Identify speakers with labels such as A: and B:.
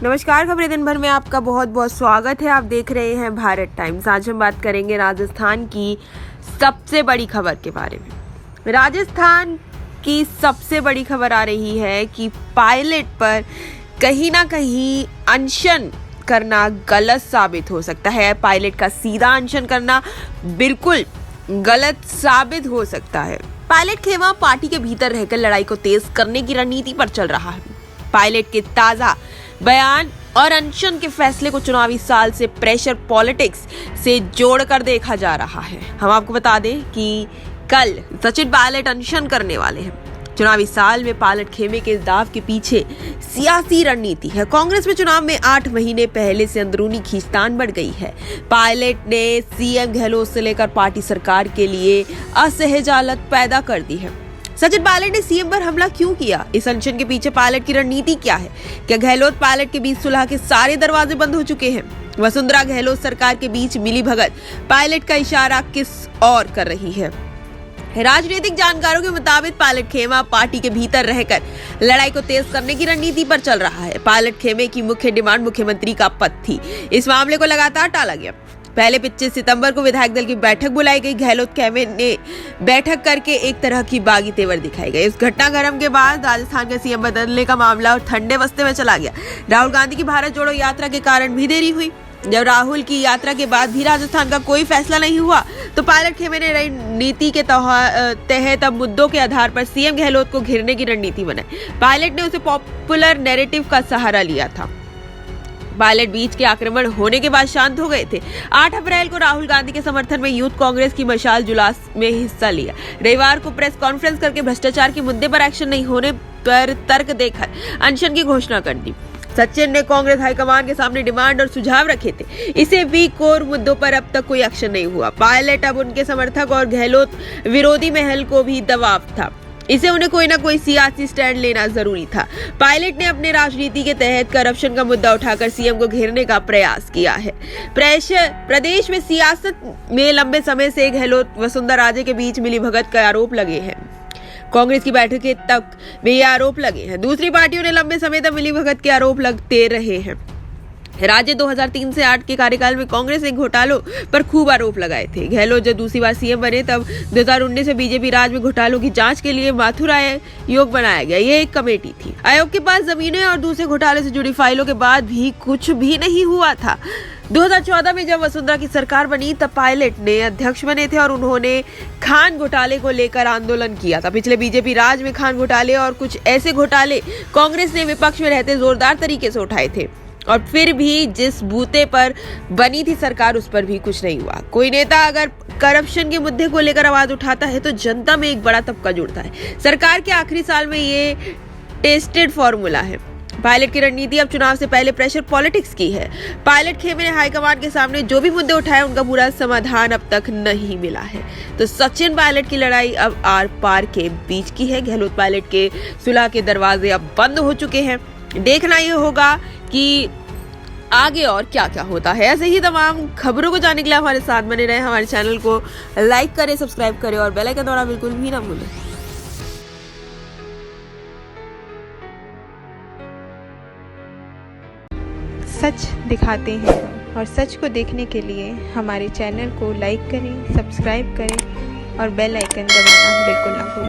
A: नमस्कार, खबरें दिन भर में आपका बहुत बहुत स्वागत है। आप देख रहे हैं भारत टाइम्स। आज हम बात करेंगे राजस्थान की सबसे बड़ी खबर के बारे में। राजस्थान की सबसे बड़ी खबर आ रही है कि पायलट पर कहीं ना कहीं अनशन करना गलत साबित हो सकता है। पायलट का सीधा अनशन करना बिल्कुल गलत साबित हो सकता है। पायलट खेमा पार्टी के भीतर रहकर लड़ाई को तेज करने की रणनीति पर चल रहा है। पायलट के ताजा बयान और अनशन के फैसले को चुनावी साल से प्रेशर पॉलिटिक्स से जोड़कर देखा जा रहा है। हम आपको बता दें कि कल सचिन पायलट अनशन करने वाले हैं। चुनावी साल में पायलट खेमे के दाव के पीछे सियासी रणनीति है। कांग्रेस में चुनाव में 8 महीने पहले से अंदरूनी खींचतान बढ़ गई है। पायलट ने सीएम गहलोत से लेकर पार्टी सरकार के लिए असहज हालत पैदा कर दी है। सचिन पायलट ने सीएम पर हमला क्यों किया? इस अनशन के पीछे पायलट की रणनीति क्या है? क्या गहलोत पायलट के बीच सुलह के सारे दरवाजे बंद हो चुके हैं? वसुंधरा गहलोत सरकार के बीच मिली भगत पायलट का इशारा किस और कर रही है? राजनीतिक जानकारों के मुताबिक पायलट खेमा पार्टी के भीतर रहकर लड़ाई को तेज करने की रणनीति पर चल रहा है। पायलट खेमे की मुख्य डिमांड मुख्यमंत्री का पद थी। इस मामले को लगातार टाला गया। पहले 25 सितंबर को विधायक दल की बैठक बुलाई गई। गहलोत खेमे ने बैठक करके एक तरह की बागी तेवर दिखाई गई। इस घटनाक्रम के बाद राजस्थान का सीएम बदलने का मामला और ठंडे बस्ते में चला गया। राहुल गांधी की भारत जोड़ो यात्रा के कारण भी देरी हुई। जब राहुल की यात्रा के बाद भी राजस्थान का कोई फैसला नहीं हुआ तो पायलट खेमे ने रणनीति के तहत अब मुद्दों के आधार पर सीएम गहलोत को घेरने की रणनीति बनाई। पायलट ने उसे पॉपुलर नैरेटिव का सहारा लिया था। पायलट बीच के आक्रमण होने के बाद शांत हो गए थे। 8 अप्रैल को राहुल गांधी के समर्थन में यूथ कांग्रेस की मशाल जुलूस में हिस्सा लिया। रविवार को प्रेस कॉन्फ्रेंस करके भ्रष्टाचार के मुद्दे पर एक्शन नहीं होने पर तर्क देकर अनशन की घोषणा कर दी। सचिन ने कांग्रेस हाईकमान के सामने डिमांड और सुझाव रखे थे। इसे भी कोर मुद्दों पर अब तक कोई एक्शन नहीं हुआ। पायलट अब उनके समर्थक और गहलोत विरोधी महल को भी दबाव था। इसे उन्हें कोई ना कोई सियासी स्टैंड लेना जरूरी था। पायलट ने अपने राजनीति के तहत करप्शन का मुद्दा उठाकर सीएम को घेरने का प्रयास किया है। प्रदेश में सियासत में लंबे समय से गहलोत वसुंधरा राजे के बीच मिली भगत के आरोप लगे हैं। कांग्रेस की बैठकें तक में ये आरोप लगे हैं। दूसरी पार्टियों ने लंबे समय तक मिली भगत के आरोप लगते रहे हैं। राज्य 2003 से 8 के कार्यकाल में कांग्रेस ने घोटालों पर खूब आरोप लगाए थे। गहलोत जब दूसरी बार सीएम बने तब 2019 में बीजेपी राज में घोटालों की जांच के लिए माथुर आयोग बनाया गया। ये एक कमेटी थी। आयोग के पास जमीनें और दूसरे घोटाले से जुड़ी फाइलों के बाद भी कुछ भी नहीं हुआ था। 2014 में जब वसुंधरा की सरकार बनी तब पायलट ने अध्यक्ष बने थे और उन्होंने खान घोटाले को लेकर आंदोलन किया था। पिछले बीजेपी राज में खान घोटाले और कुछ ऐसे घोटाले कांग्रेस ने विपक्ष में रहते जोरदार तरीके से उठाए थे और फिर भी जिस बूते पर बनी थी सरकार उस पर भी कुछ नहीं हुआ। कोई नेता अगर करप्शन के मुद्दे को लेकर आवाज उठाता है तो जनता में एक बड़ा तबका जुड़ता है। सरकार के आखिरी साल में ये टेस्टेड फॉर्मूला है। पायलट की रणनीति अब चुनाव से पहले प्रेशर पॉलिटिक्स की है। पायलट खेमे ने हाईकमान के सामने जो भी मुद्दे उठाए उनका पूरा समाधान अब तक नहीं मिला है। तो सचिन पायलट की लड़ाई अब आर पार के बीच की है। गहलोत पायलट के सुलह के दरवाजे अब बंद हो चुके हैं। देखना ये होगा कि आगे और क्या क्या होता है। ऐसे ही तमाम खबरों को जानने के लिए हमारे साथ बने रहे। हमारे चैनल को लाइक करें, सब्सक्राइब करें और बेल आइकन दबाना बिल्कुल भी ना भूलें।
B: सच दिखाते हैं और सच को देखने के लिए हमारे चैनल को लाइक करें, सब्सक्राइब करें और बेल आइकन दबाना बिल्कुल ना भूलें।